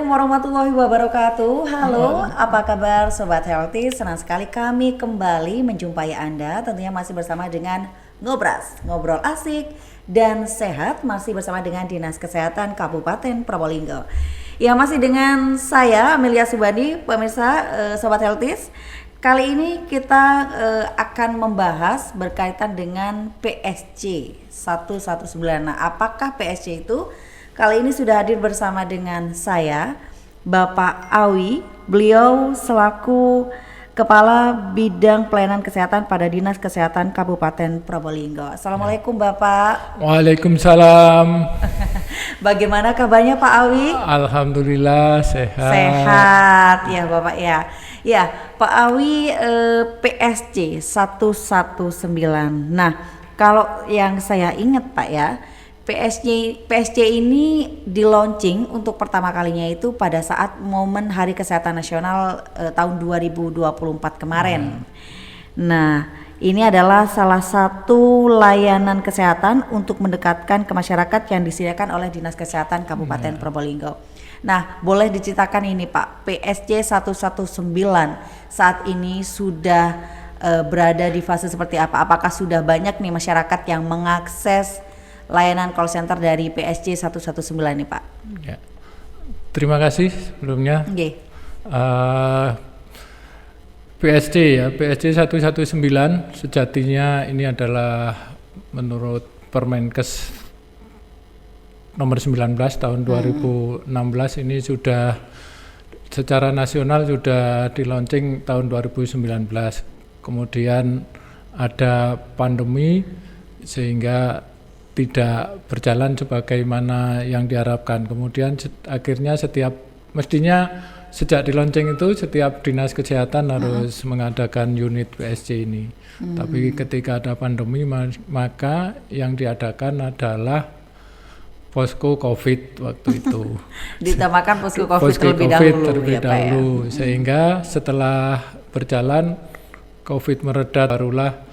warahmatullahi wabarakatuh. Halo, apa kabar Sobat Healthy? Senang sekali kami kembali menjumpai Anda. Tentunya masih bersama dengan Ngobras, ngobrol asik dan sehat. Masih bersama dengan Dinas Kesehatan Kabupaten Probolinggo. Ya, masih dengan saya Amelia Subandi, pemirsa Sobat Healthy. Kali ini kita akan membahas berkaitan dengan PSC 119. Nah, apakah PSC itu? Kali ini sudah hadir bersama dengan saya, Bapak Awi. Beliau selaku Kepala Bidang Pelayanan Kesehatan pada Dinas Kesehatan Kabupaten Probolinggo. Assalamualaikum Bapak. Waalaikumsalam. Bagaimana kabarnya Pak Awi? Alhamdulillah sehat. Sehat ya Bapak ya. Ya Pak Awi, PSC 119. Nah, kalau yang saya ingat Pak ya, PSC ini di launching untuk pertama kalinya itu pada saat momen Hari Kesehatan Nasional tahun 2024 kemarin. Nah, ini adalah salah satu layanan kesehatan untuk mendekatkan ke masyarakat yang disediakan oleh Dinas Kesehatan Kabupaten Probolinggo. Nah, boleh diceritakan ini Pak, PSC 119 saat ini sudah berada di fase seperti apa? Apakah sudah banyak nih masyarakat yang mengakses layanan call center dari PSC 119 nih Pak? Ya. Terima kasih sebelumnya. PSC ya, PSC 119 sejatinya ini adalah menurut Permenkes nomor 19 tahun 2016 ini sudah secara nasional sudah di launching tahun 2019. Kemudian ada pandemi sehingga tidak berjalan sebagaimana yang diharapkan. Kemudian akhirnya mestinya sejak di launching itu setiap dinas kesehatan harus mengadakan unit PSC ini. Tapi ketika ada pandemi maka yang diadakan adalah posko COVID waktu itu. Ditamakan posko COVID terlebih dahulu. Sehingga setelah berjalan COVID mereda barulah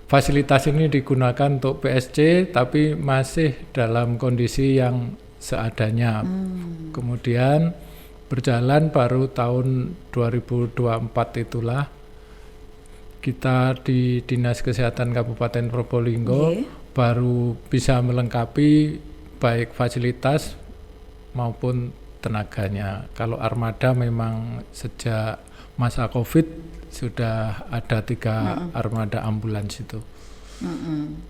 fasilitas ini digunakan untuk PSC tapi masih dalam kondisi yang seadanya. Kemudian berjalan baru tahun 2024 itulah kita di Dinas Kesehatan Kabupaten Probolinggo baru bisa melengkapi baik fasilitas maupun tenaganya. Kalau armada memang sejak masa COVID sudah ada 3 armada ambulans itu.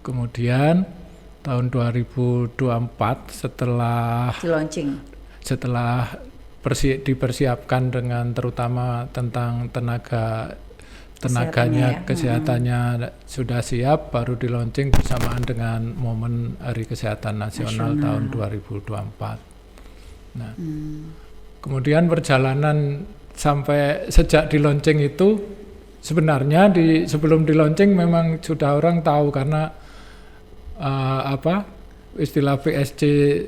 Kemudian tahun 2024 setelah dipersiapkan dengan terutama tentang tenaganya kesehatannya sudah siap, baru di launching bersamaan dengan momen Hari Kesehatan Nasional tahun 2024. Nah, kemudian perjalanan sampai sejak di launching itu sebenarnya sebelum di launching memang sudah orang tahu karena istilah PSC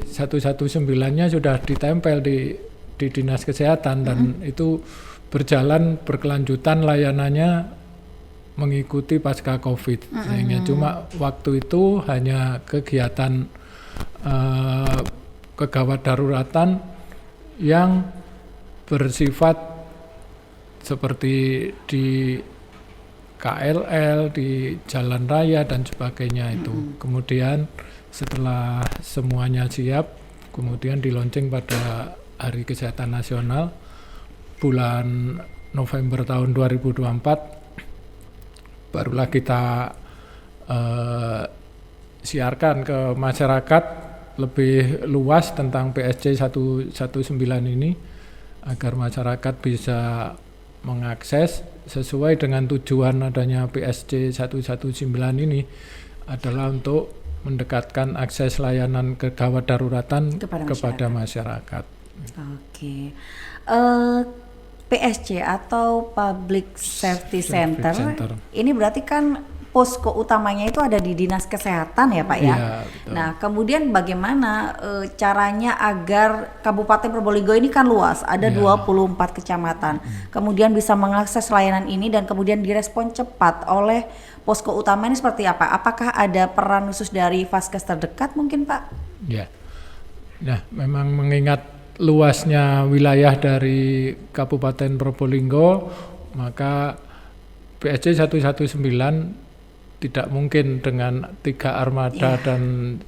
119-nya sudah ditempel di Dinas Kesehatan dan itu berkelanjutan layanannya mengikuti pasca COVID sehingga cuma waktu itu hanya kegiatan kegawat daruratan yang bersifat seperti di KLL, di jalan raya dan sebagainya itu. Kemudian setelah semuanya siap, kemudian di launching pada Hari Kesehatan Nasional bulan November tahun 2024 barulah kita siarkan ke masyarakat lebih luas tentang PSC 119 ini agar masyarakat bisa mengakses sesuai dengan tujuan adanya PSC 119 ini adalah untuk mendekatkan akses layanan kegawat daruratan kepada masyarakat. Oke. PSC atau Public Safety Center ini berarti kan posko utamanya itu ada di Dinas Kesehatan ya Pak ya? Betul. Nah kemudian bagaimana caranya agar Kabupaten Probolinggo ini kan luas, ada 24 kecamatan, kemudian bisa mengakses layanan ini dan kemudian direspon cepat oleh posko utama ini seperti apa? Apakah ada peran khusus dari Vaskes terdekat mungkin Pak? Ya, nah memang mengingat luasnya wilayah dari Kabupaten Probolinggo, maka PSG 119 tidak mungkin dengan 3 armada dan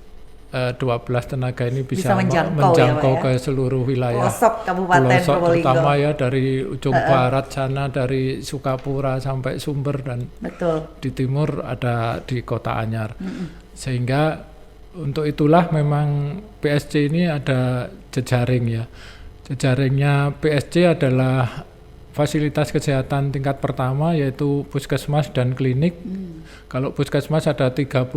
12 tenaga ini bisa menjangkau ke seluruh wilayah pelosok Kabupaten Probolinggo, terutama ya dari ujung barat sana, dari Sukapura sampai Sumber, dan di timur ada di Kota Anyar. Sehingga untuk itulah memang PSG ini ada jejaring ya. Jejaringnya PSG adalah fasilitas kesehatan tingkat pertama, yaitu puskesmas dan klinik. Kalau puskesmas ada 33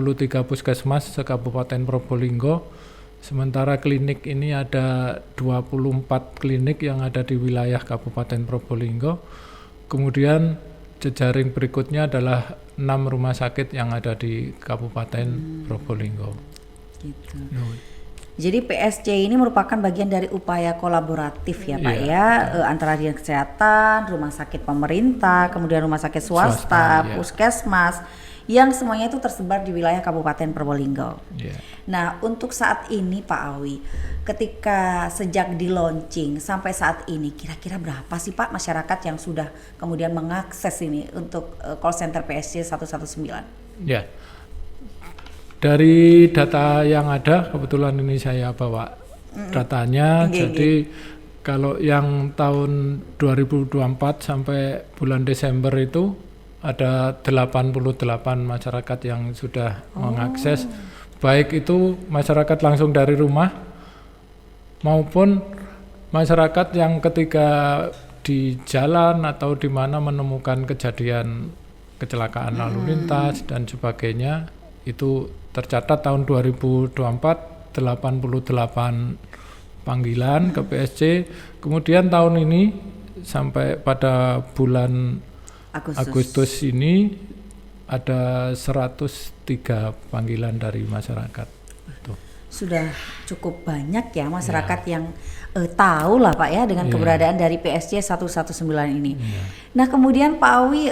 puskesmas se-Kabupaten Probolinggo, sementara klinik ini ada 24 klinik yang ada di wilayah Kabupaten Probolinggo. Kemudian jejaring berikutnya adalah 6 rumah sakit yang ada di Kabupaten Probolinggo. Gitu. Jadi PSG ini merupakan bagian dari upaya kolaboratif ya Pak antara dinas kesehatan, rumah sakit pemerintah, kemudian rumah sakit swasta, puskesmas, yang semuanya itu tersebar di wilayah Kabupaten Probolinggo. Nah, untuk saat ini Pak Awi, ketika sejak di launching sampai saat ini, kira-kira berapa sih Pak masyarakat yang sudah kemudian mengakses ini untuk call center PSG 119? Ya. Dari data yang ada, kebetulan ini saya bawa datanya, jadi kalau yang tahun 2024 sampai bulan Desember itu ada 88 masyarakat yang sudah mengakses, baik itu masyarakat langsung dari rumah maupun masyarakat yang ketika di jalan atau di mana menemukan kejadian kecelakaan lalu lintas dan sebagainya, itu tercatat tahun 2024 88 panggilan ke PSG. Kemudian tahun ini sampai pada bulan Agustus ini ada 103 panggilan dari masyarakat. Sudah cukup banyak ya masyarakat yang tahu lah Pak ya dengan keberadaan dari PSG 119 ini. Nah, kemudian Pak Awi,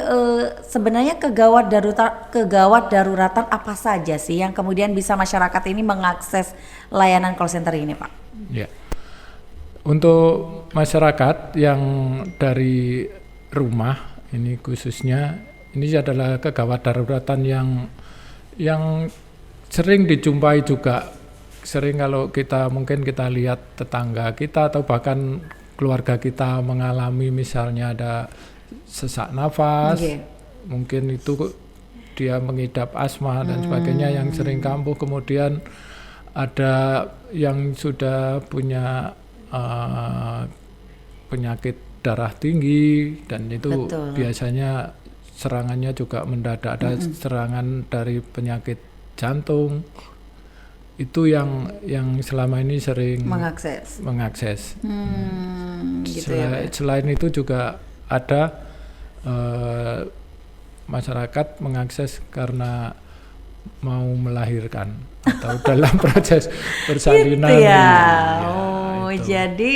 sebenarnya kegawat daruratan apa saja sih yang kemudian bisa masyarakat ini mengakses layanan call center ini Pak? Ya. Untuk masyarakat yang dari rumah ini khususnya, ini adalah kegawat daruratan yang sering dijumpai juga. Sering kalau mungkin kita lihat tetangga kita atau bahkan keluarga kita mengalami misalnya ada sesak nafas, mungkin itu dia mengidap asma dan sebagainya yang sering kambuh. Kemudian ada yang sudah punya penyakit darah tinggi, dan itu biasanya serangannya juga mendadak, ada serangan dari penyakit jantung. Itu yang selama ini sering mengakses. Gitu ya. Selain itu juga ada masyarakat mengakses karena mau melahirkan atau dalam proses persalinan. Gitu ya. Jadi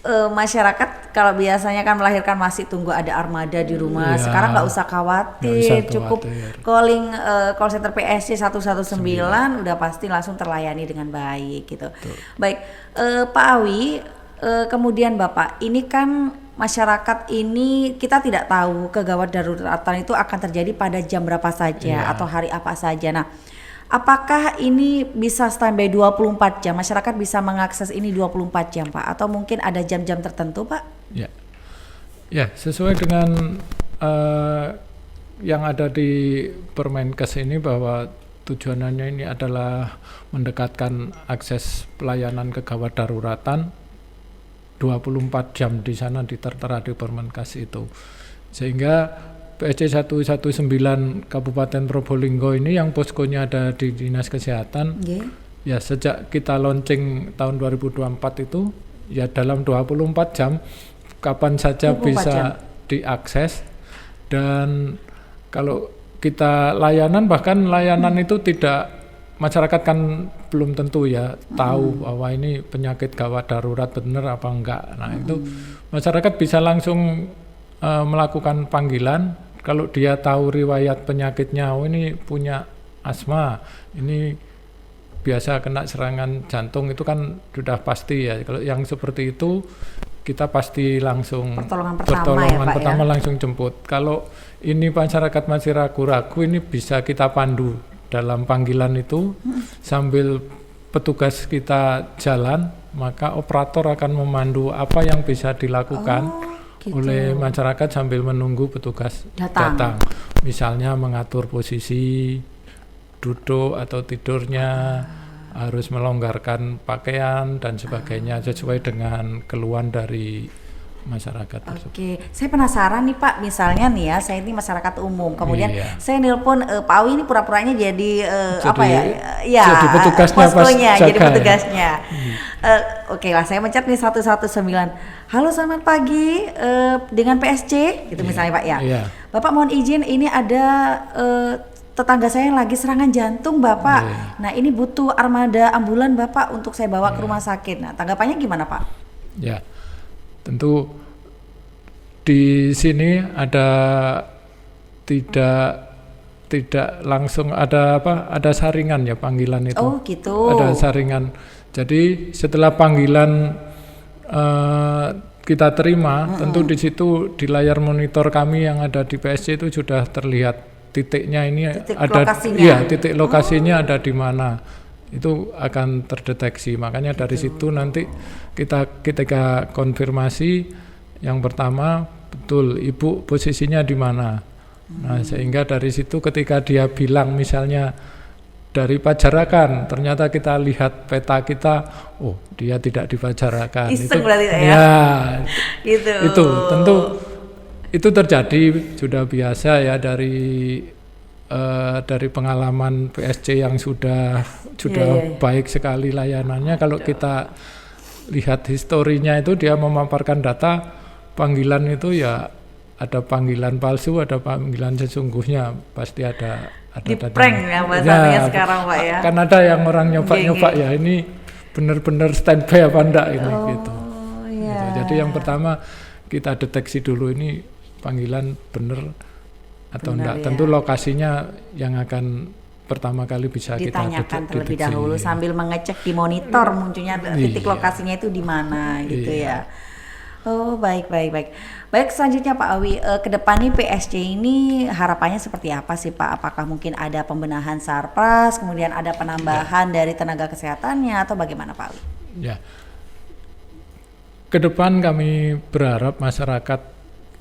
masyarakat kalau biasanya kan melahirkan masih tunggu ada armada di rumah, sekarang nggak usah khawatir, cukup calling call center PSG 119 udah pasti langsung terlayani dengan baik gitu. Baik, Pak Awi, kemudian Bapak, ini kan masyarakat ini kita tidak tahu kegawat daruratan itu akan terjadi pada jam berapa saja atau hari apa saja. Nah, apakah ini bisa standby 24 jam? Masyarakat bisa mengakses ini 24 jam, Pak? Atau mungkin ada jam-jam tertentu, Pak? Ya, sesuai dengan yang ada di Permenkes ini, bahwa tujuannya ini adalah mendekatkan akses pelayanan kegawat daruratan 24 jam di sana, tertera di Permenkes itu. Sehingga PSG 119 Kabupaten Probolinggo ini yang poskonya ada di Dinas Kesehatan, ya sejak kita launching tahun 2024 itu, ya dalam 24 jam kapan saja bisa diakses. Dan kalau kita bahkan layanan itu tidak, masyarakat kan belum tentu ya tahu bahwa ini penyakit gawat darurat benar apa enggak. Nah itu masyarakat bisa langsung melakukan panggilan. Kalau dia tahu riwayat penyakitnya, oh ini punya asma, ini biasa kena serangan jantung itu kan sudah pasti ya. Kalau yang seperti itu kita pasti langsung pertolongan pertama langsung jemput. Kalau ini masyarakat masih ragu-ragu, ini bisa kita pandu dalam panggilan itu sambil petugas kita jalan, maka operator akan memandu apa yang bisa dilakukan oleh masyarakat sambil menunggu petugas datang. Misalnya mengatur posisi duduk atau tidurnya, harus melonggarkan pakaian dan sebagainya sesuai dengan keluhan dari masyarakat tersebut. Oke, saya penasaran nih Pak, misalnya nih ya, saya ini masyarakat umum, kemudian saya nelpon Pak Awi ini pura-puranya jadi jadi petugasnya poskonya, jadi petugasnya. Oke lah, saya mencet nih 119. Halo selamat pagi, dengan PSC, gitu misalnya Pak ya. Bapak mohon izin, ini ada tetangga saya yang lagi serangan jantung Bapak. Nah ini butuh armada ambulan Bapak untuk saya bawa ke rumah sakit. Nah tanggapannya gimana Pak? Ya, tentu di sini ada tidak langsung ada saringan ya panggilan itu. Oh gitu. Ada saringan. Jadi setelah panggilan kita terima, tentu di situ di layar monitor kami yang ada di PSC itu sudah terlihat titiknya ini titik lokasinya ada di mana. Itu akan terdeteksi, makanya dari situ nanti kita ketika konfirmasi yang pertama betul ibu posisinya di mana. Nah sehingga dari situ ketika dia bilang misalnya dari Pajarakan, ternyata kita lihat peta kita, oh dia tidak di Pajarakan. Iseng berarti ya. Itu tentu itu terjadi sudah biasa ya dari pengalaman PSC yang sudah baik sekali layanannya. Kalau kita lihat historinya itu dia memaparkan data panggilan itu ya ada panggilan palsu, ada panggilan sesungguhnya, pasti ada di prank ya bahasanya sekarang Pak ya. Kan ada yang orang nyoba ya ini benar-benar standby apa enggak ini gitu. Jadi yang pertama kita deteksi dulu ini panggilan benar atau enggak. Tentu lokasinya yang akan pertama kali bisa ditanyakan terlebih dahulu sambil mengecek di monitor munculnya titik lokasinya itu di mana gitu ya. Oh baik. Baik selanjutnya Pak Awi, ke depan nih PSC ini harapannya seperti apa sih Pak? Apakah mungkin ada pembenahan Sarpras, kemudian ada penambahan dari tenaga kesehatannya atau bagaimana Pak Awi? Ya, ke depan kami berharap masyarakat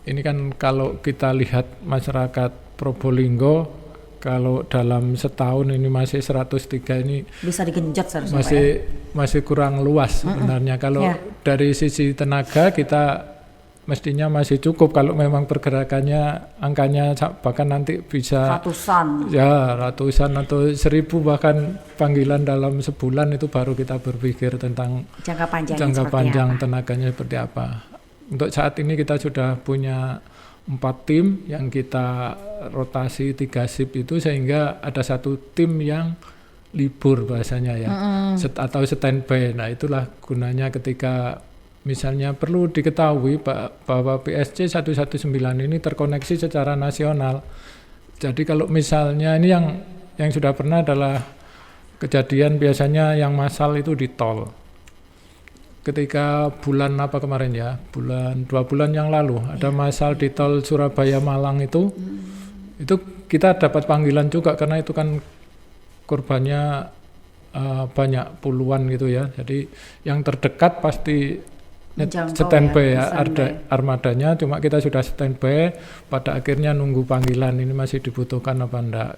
ini kan kalau kita lihat masyarakat Probolinggo kalau dalam setahun ini masih 103 ini bisa digenjot masih kurang luas sebenarnya. Kalau dari sisi tenaga kita mestinya masih cukup kalau memang pergerakannya angkanya bahkan nanti bisa ratusan atau 1.000 bahkan panggilan dalam sebulan itu baru kita berpikir tentang jangka panjang tenaganya seperti apa. Untuk saat ini kita sudah punya 4 tim yang kita rotasi 3 shift itu sehingga ada 1 tim yang libur bahasanya ya atau standby. Nah itulah gunanya ketika misalnya perlu diketahui bahwa PSC 119 ini terkoneksi secara nasional. Jadi kalau misalnya ini yang sudah pernah adalah kejadian biasanya yang massal itu di tol. Ketika bulan apa kemarin ya, 2 bulan yang lalu ada massal di tol Surabaya Malang itu kita dapat panggilan juga karena itu kan korbannya banyak puluhan gitu ya. Jadi yang terdekat pasti standby armadanya, cuma kita sudah standby, pada akhirnya nunggu panggilan ini masih dibutuhkan apa enggak.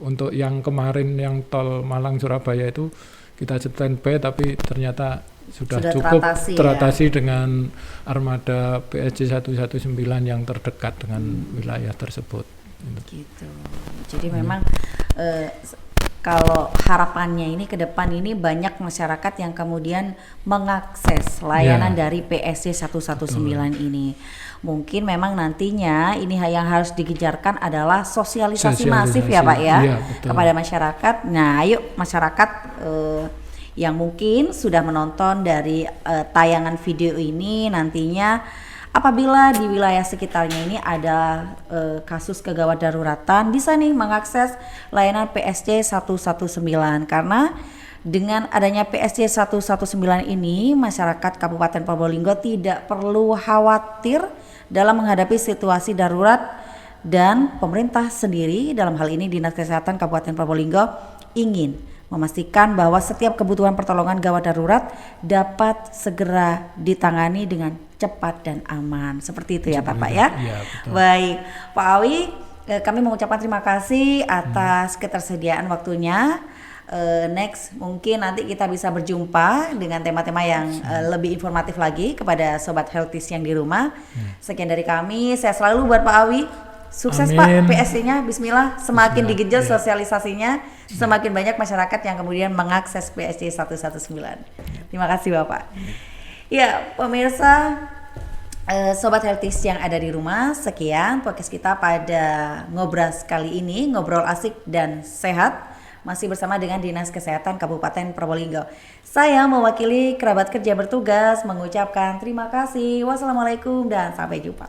Untuk yang kemarin yang tol Malang Surabaya itu kita standby tapi ternyata sudah cukup teratasi dengan armada PSC 119 yang terdekat dengan wilayah tersebut. Gitu. Jadi memang kalau harapannya ini ke depan ini banyak masyarakat yang kemudian mengakses layanan dari PSC 119 ini. Mungkin memang nantinya ini yang harus digejarkan adalah sosialisasi masif ya Pak ya, kepada masyarakat. Nah, ayo masyarakat yang mungkin sudah menonton dari tayangan video ini nantinya apabila di wilayah sekitarnya ini ada kasus kegawat daruratan, bisa nih mengakses layanan PSC 119 karena dengan adanya PSC 119 ini, masyarakat Kabupaten Probolinggo tidak perlu khawatir dalam menghadapi situasi darurat, dan pemerintah sendiri dalam hal ini Dinas Kesehatan Kabupaten Probolinggo ingin memastikan bahwa setiap kebutuhan pertolongan gawat darurat dapat segera ditangani dengan cepat dan aman. Seperti itu ya Bapak ya? Iya, betul. Baik, Pak Awi, kami mengucapkan terima kasih atas ketersediaan waktunya. Next mungkin nanti kita bisa berjumpa dengan tema-tema yang lebih informatif lagi kepada Sobat Healthies yang di rumah. Sekian dari kami, saya selalu buat Pak Awi. Sukses Amin. Pak PSC-nya, bismillah. Semakin digenjot Iya. sosialisasinya, semakin banyak masyarakat yang kemudian mengakses PSC 119. Terima kasih Bapak. Ya, pemirsa, Sobat Healthies yang ada di rumah, sekian podcast kita pada Ngobras kali ini, ngobrol asik dan sehat. Masih bersama dengan Dinas Kesehatan Kabupaten Probolinggo. Saya mewakili kerabat kerja bertugas mengucapkan terima kasih. Wassalamualaikum dan sampai jumpa.